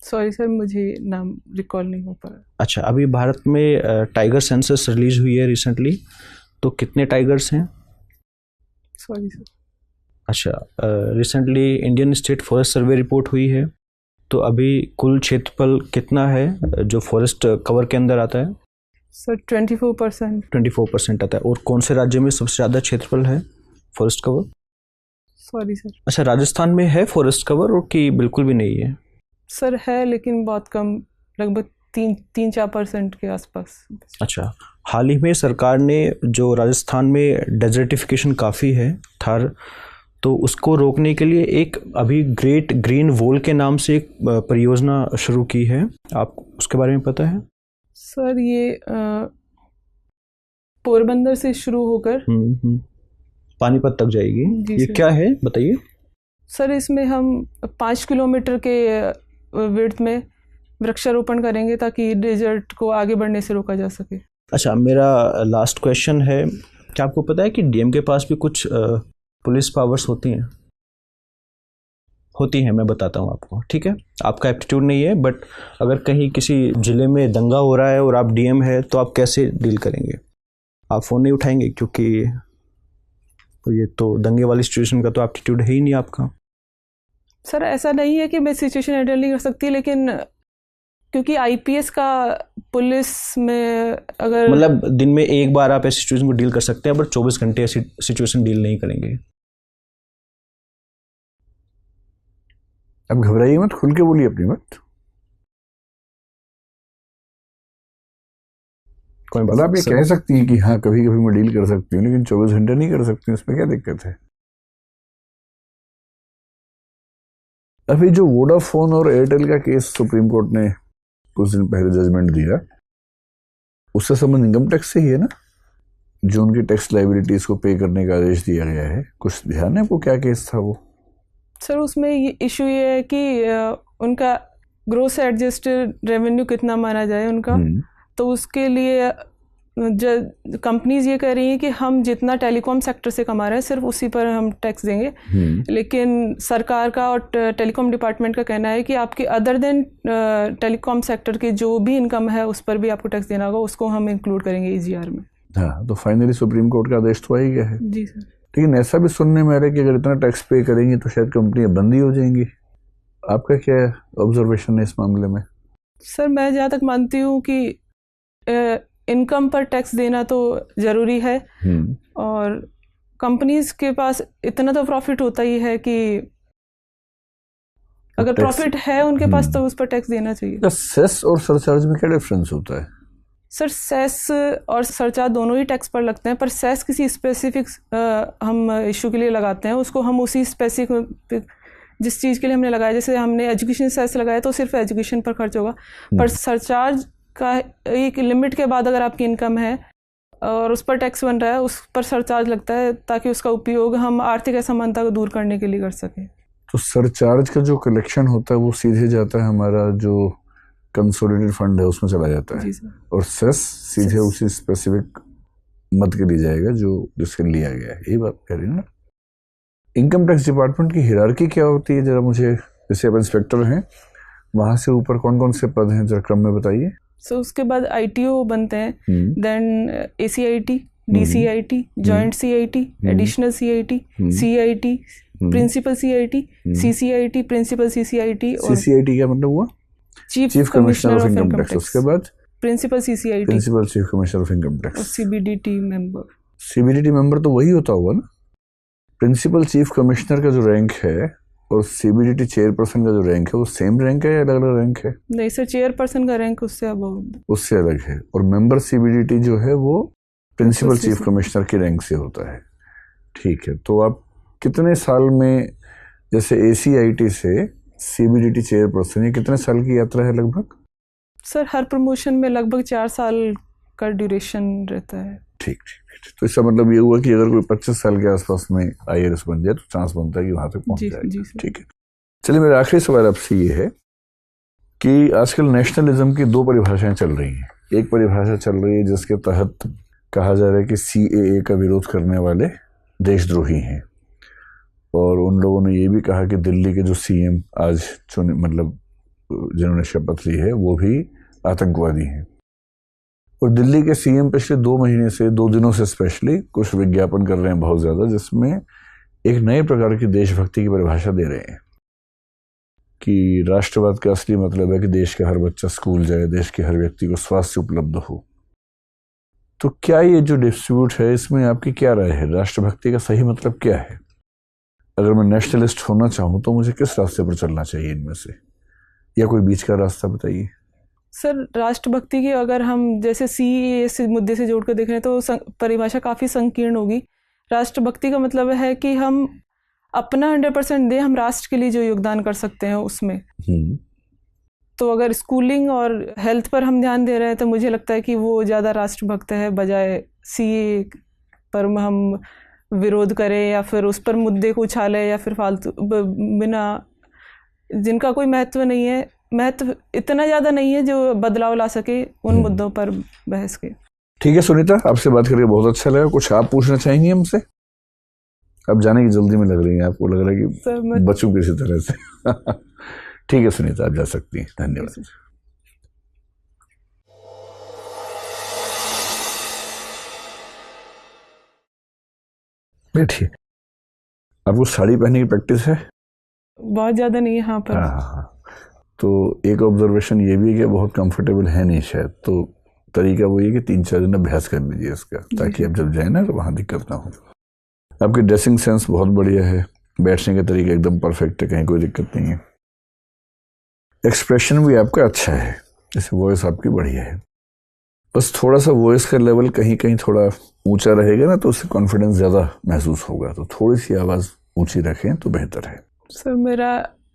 सॉरी सर, मुझे नाम रिकॉल नहीं हो पा रहा। अच्छा, अभी भारत में टाइगर सेंसस रिलीज हुई है रिसेंटली, तो कितने टाइगर्स हैं? Sorry sir. अच्छा, recently Indian state forest survey report हुई है, तो अभी कुल क्षेत्रफल कितना है जो फॉरेस्ट कवर के अंदर आता है? सर 24%। 24% आता है। और कौन से राज्य में सबसे ज़्यादा क्षेत्रफल है फॉरेस्ट कवर? Sorry sir. अच्छा, राजस्थान में है फॉरेस्ट कवर और कि बिल्कुल भी नहीं है? सर है, लेकिन बहुत कम, लगभग 3-4% के आसपास। अच्छा, हाल ही में सरकार ने जो राजस्थान में डेजर्टिफिकेशन काफ़ी है थार, तो उसको रोकने के लिए एक अभी ग्रेट ग्रीन वॉल के नाम से एक परियोजना शुरू की है, आप उसके बारे में पता है? सर ये पोरबंदर से शुरू होकर पानीपत तक जाएगी, ये क्या है बताइए? सर इसमें हम 5 किलोमीटर के विड्थ में वृक्षारोपण करेंगे ताकि डेजर्ट को आगे बढ़ने से रोका जा सके। अच्छा, मेरा लास्ट क्वेश्चन है, क्या आपको पता है कि डीएम के पास भी कुछ पुलिस पावर्स होती हैं? होती हैं, मैं बताता हूँ आपको, ठीक है? आपका एप्टीट्यूड नहीं है, बट अगर कहीं किसी ज़िले में दंगा हो रहा है और आप डीएम है तो आप कैसे डील करेंगे? आप फ़ोन नहीं उठाएंगे, क्योंकि ये तो दंगे वाली सिचुएशन का तो एप्टीट्यूड है ही नहीं आपका। सर ऐसा नहीं है कि मैं सिचुएशन हैंडल नहीं कर सकती, लेकिन क्योंकि आईपीएस का पुलिस में अगर मतलब दिन में एक बार आप ऐसी सिचुएशन को डील कर सकते हैं, पर 24 घंटे ऐसी सिचुएशन डील नहीं करेंगे। अब घबराइए मत, खुल के बोलिए अपनी बात। कोई मतलब आप ये कह सकती हैं कि हाँ कभी कभी मैं डील कर सकती हूँ, लेकिन 24 घंटे नहीं कर सकती, उसमें क्या दिक्कत है? अभी जो वोडाफोन और एयरटेल का केस सुप्रीम कोर्ट ने कुछ दिन पहले जजमेंट दिया, उससे संबंध इनकम टैक्स से ही है ना, जो उनकी टैक्स लाइबिलिटीज को पे करने का आदेश दिया गया है। कुछ ध्यान है आपको क्या केस था वो? सर उसमें ये इशू ये है कि उनका ग्रोस एडजस्टेड रेवेन्यू कितना माना जाए उनका, तो उसके लिए कंपनीज ये कह रही हैं कि हम जितना टेलीकॉम सेक्टर से कमा रहे हैं सिर्फ उसी पर हम टैक्स देंगे। लेकिन सरकार का और टेलीकॉम डिपार्टमेंट का कहना है कि आपके अदर देन टेलीकॉम सेक्टर की जो भी इनकम है उस पर भी आपको टैक्स देना होगा, उसको हम इंक्लूड करेंगे ईजीआर में। हाँ, तो फाइनली सुप्रीम कोर्ट का आदेश तो आ ही गया है। जी सर। लेकिन ऐसा भी सुनने में आ रहा है कि अगर इतना टैक्स पे करेंगी तो शायद कंपनियां बंद ही हो जाएंगी। आपका क्या ऑब्जर्वेशन है इस मामले में? सर मैं जहाँ तक मानती हूँ कि इनकम पर टैक्स देना तो ज़रूरी है, और कंपनीज के पास इतना तो प्रॉफिट होता ही है कि अगर प्रॉफिट है उनके पास तो उस पर टैक्स देना चाहिए। सेस और सरचार्ज में क्या डिफरेंस होता है? सर सेस और सरचार्ज दोनों ही टैक्स पर लगते हैं, पर सेस किसी स्पेसिफिक हम इशू के लिए लगाते हैं, उसको हम उसी स्पेसिफिक जिस चीज़ के लिए हमने लगाया, जैसे हमने एजुकेशन सेस लगाया तो सिर्फ एजुकेशन पर खर्च होगा, पर सरचार्ज का एक लिमिट के बाद अगर आपकी इनकम है और उस पर टैक्स बन रहा है, उस पर सरचार्ज लगता है ताकि उसका उपयोग हम आर्थिक असमानता को दूर करने के लिए कर सकें। तो सरचार्ज का जो कलेक्शन होता है वो सीधे जाता है हमारा जो कंसोलिडेटेड फंड है उसमें चला जाता है, और सेस सीधे उसी स्पेसिफिक मद के लिए जाएगा जो जिसके लिया गया है। यही बात कह रही है ना? इनकम टैक्स डिपार्टमेंट की हिरार्की क्या होती है जरा मुझे, जैसे अब इंस्पेक्टर हैं वहां से ऊपर कौन कौन से पद हैं जरा क्रम में बताइए। उसके बाद आईटीओ बनते हैं, then ACIT, DCIT, joint CIT, additional CIT, CIT, principal CIT, CCIT, principal CCIT. और सीसीआईटी क्या मतलब हुआ? Chief commissioner of income tax. उसके बाद principal CCIT, principal chief commissioner of income tax. CBDT member. CBDT member तो वही होता होगा ना? प्रिंसिपल चीफ कमिश्नर का जो रैंक है और सीबीडीटी चेयरपर्सन का जो रैंक है वो सेम रैंक है या अलग अलग रैंक है? नहीं सर, चेयरपर्सन का रैंक उससे उससे अलग है, और मेंबर सीबीडीटी जो है वो प्रिंसिपल चीफ कमिश्नर के रैंक से होता है। ठीक है, तो आप कितने साल में, जैसे एसीआईटी से सीबीडीटी चेयरपर्सन, ये कितने साल की यात्रा है लगभग? सर हर प्रमोशन में लगभग 4 साल का ड्यूरेशन रहता है। ठीक ठीक। तो इसका मतलब ये हुआ कि अगर कोई 25 साल के आसपास में आईआरएस बन जाए तो चांस बनता है कि वहां तक पहुंच जाए। ठीक है, चलिए मेरा आखिरी सवाल आपसे ये है कि आजकल नेशनलिज्म की 2 परिभाषाएं चल रही हैं। एक परिभाषा चल रही है जिसके तहत कहा जा रहा है कि सीएए का विरोध करने वाले देशद्रोही हैं, और उन लोगों ने ये भी कहा कि दिल्ली के जो सीएम आज चुने, मतलब जिन्होंने शपथ ली है, वो भी आतंकवादी हैं। और दिल्ली के सीएम पिछले 2 महीने से, 2 दिनों से स्पेशली कुछ विज्ञापन कर रहे हैं बहुत ज्यादा, जिसमें एक नए प्रकार की देशभक्ति की परिभाषा दे रहे हैं कि राष्ट्रवाद का असली मतलब है कि देश का हर बच्चा स्कूल जाए, देश के हर व्यक्ति को स्वास्थ्य उपलब्ध हो। तो क्या ये जो डिस्ट्रीब्यूट है इसमें आपकी क्या राय है? राष्ट्रभक्ति का सही मतलब क्या है? अगर मैं नेशनलिस्ट होना चाहूँ तो मुझे किस रास्ते पर चलना चाहिए इनमें से, या कोई बीच का रास्ता बताइए। सर राष्ट्रभक्ति की अगर हम जैसे सीएए से मुद्दे से जोड़कर देख रहे हैं तो परिभाषा काफ़ी संकीर्ण होगी। राष्ट्रभक्ति का मतलब है कि हम अपना 100% दें, हम राष्ट्र के लिए जो योगदान कर सकते हैं उसमें। तो अगर स्कूलिंग और हेल्थ पर हम ध्यान दे रहे हैं तो मुझे लगता है कि वो ज़्यादा राष्ट्रभक्त है, बजाय सीएए पर हम विरोध करें या फिर उस पर मुद्दे को उछालें या फिर फालतू बिना जिनका कोई महत्व नहीं है, महत्व इतना ज़्यादा नहीं है जो बदलाव ला सके उन मुद्दों पर बहस के। ठीक है सुनीता, आपसे बात करके बहुत अच्छा लगा। कुछ आप पूछना चाहेंगी हमसे? अब जाने की जल्दी में लग रही है, आपको लग रहा है कि बचूं किसी तरह से। ठीक है सुनीता, आप जा सकती हैं। धन्यवाद। बैठिए। आपको साड़ी पहनने की प्रैक्टिस है? बहुत ज़्यादा नहीं है। हाँ पर तो एक ऑब्जर्वेशन ये भी है कि बहुत कंफर्टेबल है नहीं शायद, तो तरीका वो ये कि 3-4 दिन अभ्यास कर लीजिए इसका, ताकि आप जब जाए ना तो वहाँ दिक्कत ना हो। आपकी ड्रेसिंग सेंस बहुत बढ़िया है, बैठने का तरीका एकदम परफेक्ट है, कहीं कोई दिक्कत नहीं है। एक्सप्रेशन भी आपका अच्छा है, जैसे वॉइस आपकी बढ़िया है। बस थोड़ा सा वॉइस का लेवल कहीं कहीं थोड़ा ऊंचा रहेगा ना तो उससे कॉन्फिडेंस ज़्यादा महसूस होगा, तो थोड़ी सी आवाज़ ऊंची रखें तो बेहतर है। सर मेरा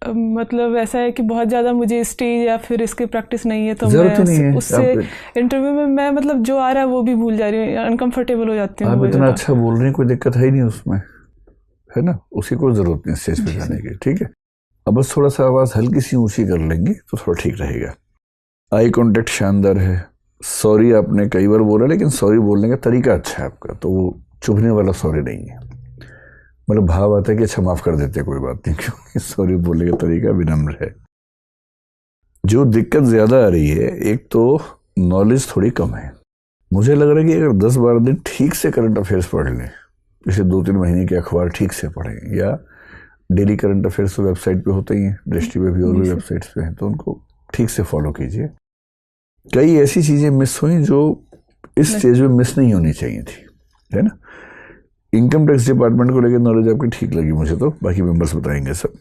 मतलब ऐसा है कि बहुत ज़्यादा मुझे स्टेज या फिर इसकी प्रैक्टिस नहीं है, तो जरूरत मैं नहीं है उससे इंटरव्यू में मैं मतलब जो आ रहा है वो भी भूल जा रही हूँ, अनकंफर्टेबल हो जाती हूँ। आप इतना अच्छा बोल रही हैं, कोई दिक्कत है ही नहीं उसमें, है ना, उसकी कोई ज़रूरत नहीं स्टेज पे जाने की। ठीक है, अब बस थोड़ा सा आवाज़ हल्की सी ऊंची कर लेंगे तो थोड़ा ठीक रहेगा। आई कॉन्टेक्ट शानदार है। सॉरी आपने कई बार बोला, लेकिन सॉरी बोलने का तरीका अच्छा है आपका, तो वो चुभने वाला सॉरी नहीं है। मतलब भाव आता है कि अच्छा माफ़ कर देते, कोई बात नहीं, क्योंकि सॉरी बोलने का तरीका विनम्र है। जो दिक्कत ज़्यादा आ रही है, एक तो नॉलेज थोड़ी कम है। मुझे लग रहा है कि अगर 10-12 दिन ठीक से करंट अफेयर्स पढ़ लें, पिछले 2-3 महीने के अखबार ठीक से पढ़ें, या डेली करंट अफेयर्स तो वेबसाइट पे होते ही हैं, दृष्टि पे भी और भी वेबसाइट्स पे हैं, तो उनको ठीक से फॉलो कीजिए। कई ऐसी चीज़ें मिस हुई जो इस स्टेज में मिस नहीं होनी चाहिए थी, है ना। इनकम टैक्स डिपार्टमेंट को लेकर नॉलेज आपकी ठीक लगी मुझे, तो बाकी मेंबर्स बताएंगे सब।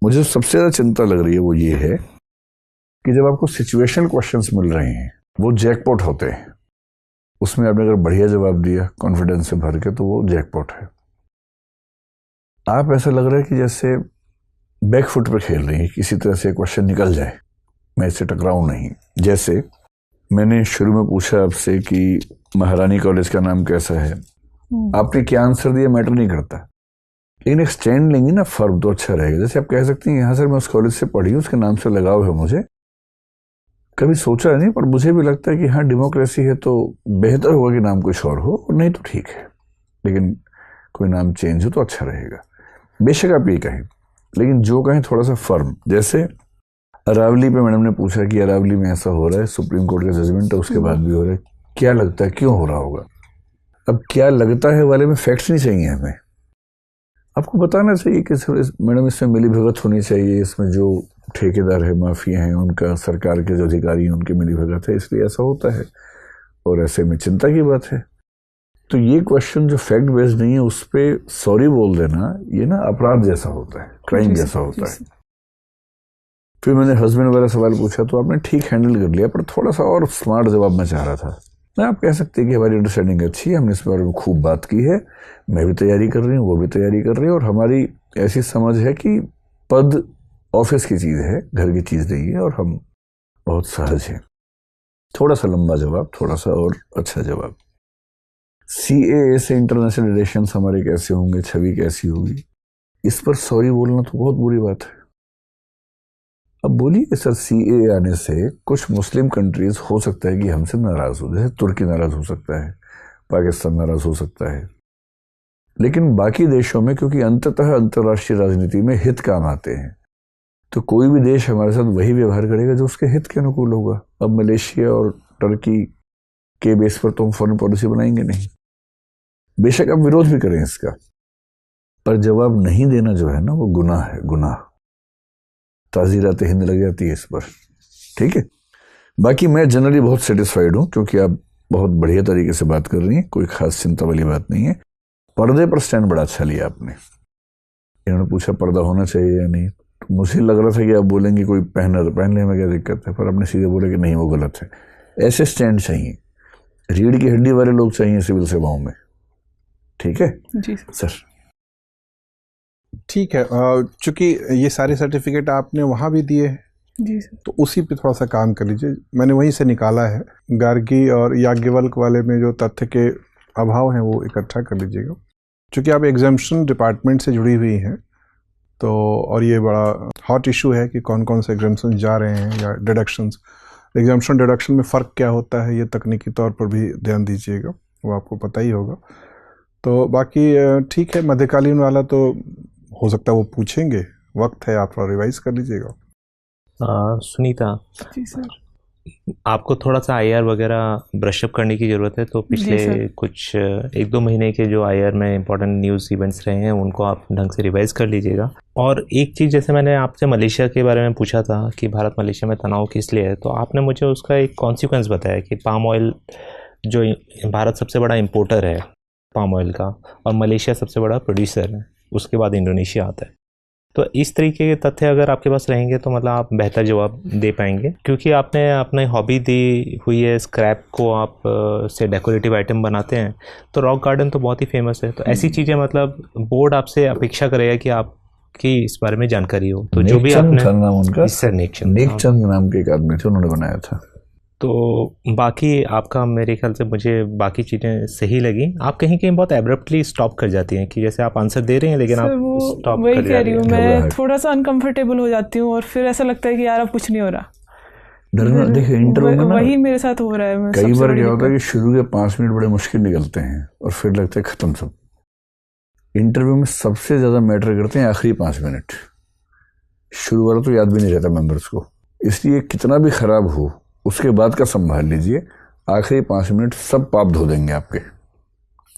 मुझे सबसे ज़्यादा चिंता लग रही है वो ये है कि जब आपको सिचुएशनल क्वेश्चंस मिल रहे हैं, वो जैकपॉट होते हैं, उसमें आपने अगर बढ़िया जवाब दिया कॉन्फिडेंस से भर के तो वो जैकपॉट है। आप ऐसा लग रहा है कि जैसे बैक फुट पर खेल रही है, किसी तरह से क्वेश्चन निकल जाए, मैं इससे टकराऊं नहीं। जैसे मैंने शुरू में पूछा आपसे कि महारानी कॉलेज का नाम कैसा है, आपने क्या आंसर दिया मैटर नहीं करता, लेकिन एक स्टैंड लेंगे ना फर्म, तो अच्छा रहेगा। जैसे आप कह सकते हैं यहाँ सर मैं उस कॉलेज से पढ़ी हूँ, उसके नाम से लगाव है मुझे, कभी सोचा नहीं, पर मुझे भी लगता है कि हाँ डेमोक्रेसी है तो बेहतर होगा कि नाम कुछ और हो, और नहीं तो ठीक है, लेकिन कोई नाम चेंज हो तो अच्छा रहेगा। बेशक आप ये कहें, लेकिन जो कहें थोड़ा सा फर्म। जैसे अरावली पे मैडम ने पूछा कि अरावली में ऐसा हो रहा है, सुप्रीम कोर्ट का जजमेंट है, उसके बाद भी हो रहा है, क्या लगता है क्यों हो रहा होगा। अब क्या लगता है वाले में फैक्ट्स नहीं चाहिए हमें, आपको बताना चाहिए कि मैडम इसमें मिली भगत होनी चाहिए, इसमें जो ठेकेदार है, माफिया हैं, उनका सरकार के जो अधिकारी हैं उनके मिली भगत है, इसलिए ऐसा होता है, और ऐसे में चिंता की बात है। तो ये क्वेश्चन जो फैक्ट बेस्ड नहीं है उस पर सॉरी बोल देना, ये ना अपराध जैसा होता है, क्राइम जैसा होता है। फिर मैंने हस्बैंड वाला सवाल पूछा तो आपने ठीक हैंडल कर लिया, पर थोड़ा सा और स्मार्ट जवाब मैं चाह रहा था। मैं आप कह सकते हैं कि हमारी अंडरस्टैंडिंग अच्छी है, हमने इस बारे में खूब बात की है, मैं भी तैयारी कर रही हूँ, वो भी तैयारी कर रही है, और हमारी ऐसी समझ है कि पद ऑफिस की चीज़ है, घर की चीज़ नहीं है, और हम बहुत सहज हैं। थोड़ा सा लंबा जवाब, थोड़ा सा और अच्छा जवाब। CAA से इंटरनेशनल रिलेशंस हमारे कैसे होंगे, छवि कैसी होगी, इस पर सॉरी बोलना तो बहुत बुरी बात है। अब बोलिए सर, CAA आने से कुछ मुस्लिम कंट्रीज हो सकता है कि हमसे नाराज हो, जैसे तुर्की नाराज हो सकता है, पाकिस्तान नाराज हो सकता है, लेकिन बाकी देशों में क्योंकि अंततः अंतर्राष्ट्रीय राजनीति में हित काम आते हैं, तो कोई भी देश हमारे साथ वही व्यवहार करेगा जो उसके हित के अनुकूल होगा। अब मलेशिया और टर्की के बेस पर तो हम फॉरेन पॉलिसी बनाएंगे नहीं, बेशक आप विरोध भी करें इसका, पर जवाब नहीं देना जो है ना वो गुनाह है, गुनाह। ताज़ीरात हिंद लग जाती है इस पर, ठीक है। बाकी मैं जनरली बहुत सेटिस्फाइड हूँ, क्योंकि आप बहुत बढ़िया तरीके से बात कर रही हैं, कोई खास चिंता वाली बात नहीं है। पर्दे पर स्टैंड बड़ा अच्छा लिया आपने। इन्होंने पूछा पर्दा होना चाहिए या नहीं, तो मुझे लग रहा था कि आप बोलेंगे कोई पहन ले में क्या दिक्कत है, पर आपने सीधे बोले कि नहीं वो गलत है। ऐसे स्टैंड चाहिए, रीढ़ की हड्डी वाले लोग चाहिए सिविल सेवाओं में, ठीक है जी सर। ठीक है, चूंकि ये सारे सर्टिफिकेट आपने वहाँ भी दिए हैं जी सर, तो उसी पे थोड़ा सा काम कर लीजिए। मैंने वहीं से निकाला है, गार्गी और याज्ञवल्क वाले में जो तथ्य के अभाव हैं वो इकट्ठा कर लीजिएगा। चूँकि आप एग्जाम्पशन डिपार्टमेंट से जुड़ी हुई हैं, तो और ये बड़ा हॉट इशू है कि कौन कौन से एग्जाम्पशन जा रहे हैं या डिडक्शंस। एग्जाम्पशन डिडक्शन में फ़र्क क्या होता है, ये तकनीकी तौर पर भी ध्यान दीजिएगा, वो आपको पता ही होगा। तो बाकी ठीक है, मध्यकालीन वाला तो हो सकता है वो पूछेंगे, वक्त है, आप थोड़ा रिवाइज कर लीजिएगा। सुनीता जी सर। आपको थोड़ा सा आईआर वगैरह ब्रशअप करने की ज़रूरत है, तो पिछले कुछ 1-2 महीने के जो आईआर में इंपॉर्टेंट न्यूज़ इवेंट्स रहे हैं उनको आप ढंग से रिवाइज़ कर लीजिएगा। और एक चीज़, जैसे मैंने आपसे मलेशिया के बारे में पूछा था कि भारत मलेशिया में तनाव किस लिए है, तो आपने मुझे उसका एक कॉन्सिक्वेंस बताया कि पाम ऑयल, जो भारत सबसे बड़ा इम्पोर्टर है पाम ऑयल का और मलेशिया सबसे बड़ा प्रोड्यूसर है, उसके बाद इंडोनेशिया आता है। तो इस तरीके के तथ्य अगर आपके पास रहेंगे तो मतलब आप बेहतर जवाब दे पाएंगे, क्योंकि आपने अपनी हॉबी दी हुई है स्क्रैप को आप से डेकोरेटिव आइटम बनाते हैं, तो रॉक गार्डन तो बहुत ही फेमस है। तो ऐसी चीज़ें मतलब बोर्ड आपसे अपेक्षा करेगा कि आपकी इस बारे में जानकारी हो। तो जो भी आपने सर नेकचंद नाम के एक आदमी थे, उन्होंने बनाया था। तो बाकी आपका मेरे ख्याल से मुझे बाकी चीज़ें सही लगी। आप कहीं कहीं बहुत एब्रप्टली स्टॉप कर जाती हैं कि जैसे आप आंसर दे रहे हैं लेकिन आप स्टॉप वही कर कह रही हूँ, मैं घबराहट। थोड़ा सा अनकंफर्टेबल हो जाती हूँ और फिर ऐसा लगता है कि यार अब कुछ नहीं हो रहा। डरना, देखिए इंटरव्यू में ना वही मेरे साथ हो रहा है। कई बार क्या होता है कि शुरू के 5 मिनट बड़े मुश्किल निकलते हैं और फिर लगता है खत्म सब। इंटरव्यू में सबसे ज्यादा मैटर करते हैं आखिरी 5 मिनट। शुरू वाला तो याद भी नहीं रहता मेंबर्स को, इसलिए कितना भी खराब हो उसके बाद का संभाल लीजिए, आखिरी 5 मिनट सब पाप धो देंगे आपके।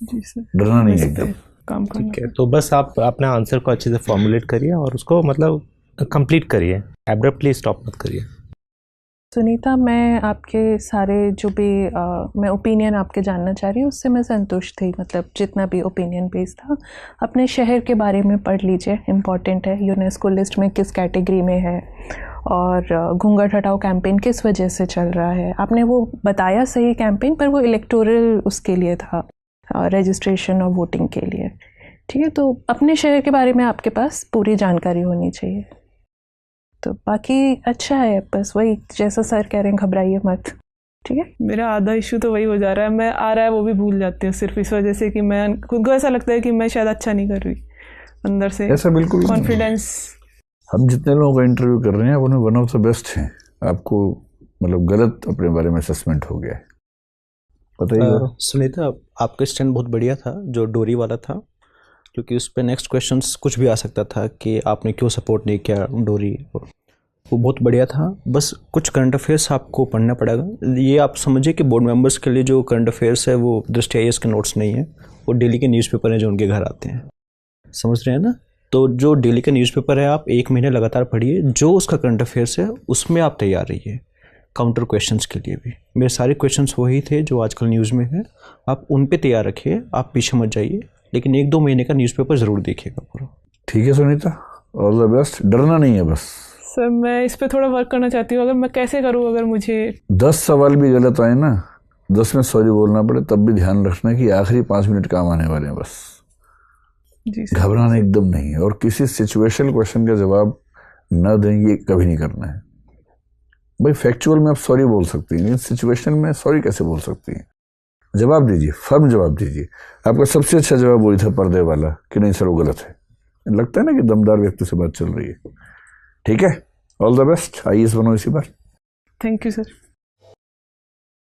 जी सर, डरना नहीं है एकदम। काम करना। ठीक है, तो बस आप अपना आंसर को अच्छे से फॉर्मुलेट करिए और उसको मतलब कंप्लीट करिए, एब्रप्टली स्टॉप मत करिए। सुनीता, मैं आपके सारे जो भी मैं ओपिनियन आपके जानना चाह रही हूँ उससे मैं संतुष्ट थी। मतलब जितना भी ओपिनियन बेस था, अपने शहर के बारे में पढ़ लीजिए, इम्पॉर्टेंट है। यूनेस्को लिस्ट में किस कैटेगरी में है और घूंघट हटाओ कैंपेन किस वजह से चल रहा है। आपने वो बताया सही कैंपेन, पर वो इलेक्टोरल उसके लिए था, रजिस्ट्रेशन और वोटिंग के लिए। ठीक है, तो अपने शहर के बारे में आपके पास पूरी जानकारी होनी चाहिए। तो बाकी अच्छा है, बस वही जैसा सर कह रहे हैं, घबराइए मत। ठीक है, मेरा आधा इशू तो वही हो जा रहा है, मैं आ रहा है वो भी भूल जाती हूँ सिर्फ इस वजह से कि मैं खुद को ऐसा लगता है कि मैं शायद अच्छा नहीं कर रही अंदर से। ऐसा बिल्कुल कॉन्फिडेंस। हम जितने लोगों का इंटरव्यू कर रहे हैं उन्हें वन ऑफ द बेस्ट हैं। आपको मतलब गलत अपने बारे में असेसमेंट हो गया है, पता ही। सुनीता, आपका स्टैंड बहुत बढ़िया था जो डोरी वाला था, क्योंकि उस पर नेक्स्ट क्वेश्चंस कुछ भी आ सकता था कि आपने क्यों सपोर्ट नहीं किया डोरी, वो बहुत बढ़िया था। बस कुछ करंट अफेयर्स आपको पढ़ना पड़ेगा। ये आप समझिए कि बोर्ड मेंबर्स के लिए जो करंट अफेयर्स है वो दृष्टि IAS के नोट्स नहीं है, वो डेली के न्यूज़पेपर हैं जो उनके घर आते हैं, समझ रहे हैं ना। तो जो डेली का न्यूज़पेपर है आप 1 महीने लगातार पढ़िए, जो उसका करंट अफेयर्स है उसमें आप तैयार रहिए काउंटर क्वेश्चंस के लिए भी। मेरे सारे क्वेश्चंस वही थे जो आजकल न्यूज़ में है, आप उन पे तैयार रखिए, आप पीछे मत जाइए, लेकिन 1-2 महीने का न्यूज़पेपर ज़रूर देखिएगा पूरा। ठीक है सुनीता, ऑल द बेस्ट। डरना नहीं है बस। सर मैं इस पे थोड़ा वर्क करना चाहती हूँ। अगर मैं कैसे करूँ, अगर मुझे 10 सवाल भी गलत आए ना, 10 में सॉरी बोलना पड़े, तब भी ध्यान रखना कि आखिरी 5 मिनट काम आने वाले हैं बस। जी सर। घबराना एकदम नहीं है, और किसी सिचुएशनल क्वेश्चन का जवाब न देंगे कभी नहीं करना है भाई। फैक्चुअल में आप सॉरी बोल सकती हैं, लेकिन सिचुएशन में सॉरी कैसे बोल सकती हैं? जवाब दीजिए, फर्म जवाब दीजिए। आपका सबसे अच्छा जवाब वही था पर्दे वाला कि नहीं सर वो गलत है। लगता है ना कि दमदार व्यक्ति से बात चल रही है। ठीक है, ऑल द बेस्ट। IAS बनो इसी बार। Thank you sir.